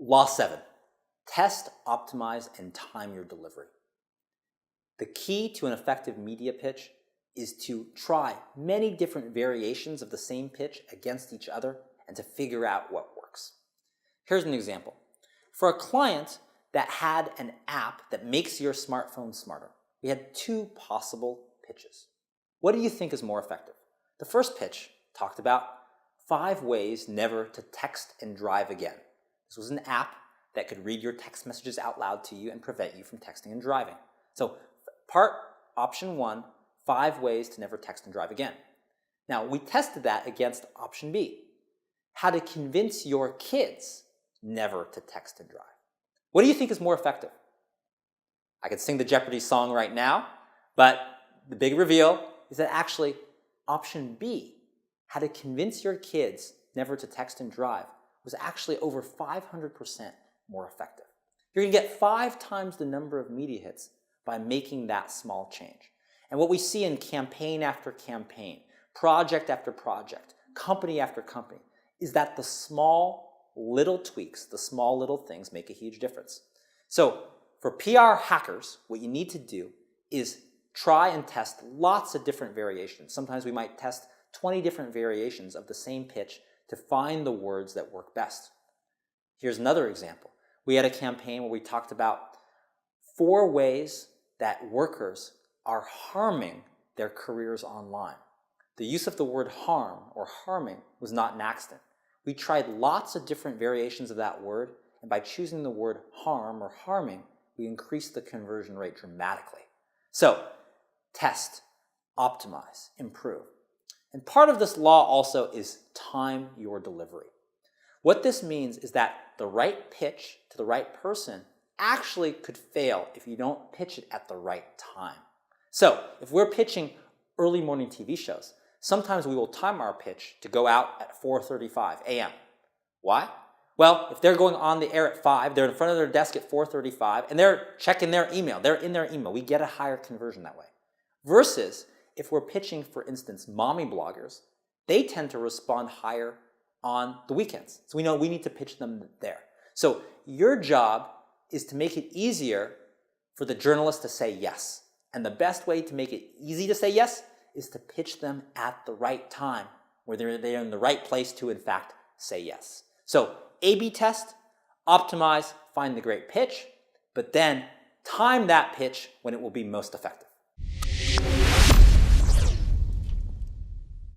Law 7, test, optimize, and time your delivery. The key to an effective media pitch is to try many different variations of the same pitch against each other and to figure out what works. Here's an example. For a client that had an app that makes your smartphone smarter, we had two possible pitches. What do you think is more effective? The first pitch talked about 5 ways never to text and drive again. This was an app that could read your text messages out loud to you and prevent you from texting and driving. So option 1, 5 ways to never text and drive again. Now, we tested that against option B, how to convince your kids never to text and drive. What do you think is more effective? I could sing the Jeopardy song right now, but the big reveal is that actually option B, how to convince your kids never to text and drive, was actually over 500% more effective. You're going to get 5 times the number of media hits by making that small change. And what we see in campaign after campaign, project after project, company after company, is that the small little tweaks, the small little things make a huge difference. So for PR hackers, what you need to do is try and test lots of different variations. Sometimes we might test 20 different variations of the same pitch to find the words that work best. Here's another example. We had a campaign where we talked about 4 ways that workers are harming their careers online. The use of the word harm or harming was not an accident. We tried lots of different variations of that word, and by choosing the word harm or harming, we increased the conversion rate dramatically. So, test, optimize, improve. And part of this law also is time your delivery. What this means is that the right pitch to the right person actually could fail if you don't pitch it at the right time. So, if we're pitching early morning TV shows, sometimes we will time our pitch to go out at 4:35 a.m. Why? Well, if they're going on the air at 5, they're in front of their desk at 4:35, and they're checking their email. They're in their email. We get a higher conversion that way. Versus, if we're pitching, for instance, mommy bloggers, they tend to respond higher on the weekends. So we know we need to pitch them there. So your job is to make it easier for the journalist to say yes. And the best way to make it easy to say yes is to pitch them at the right time, where they're in the right place to, in fact, say yes. So A/B test, optimize, find the great pitch, but then time that pitch when it will be most effective.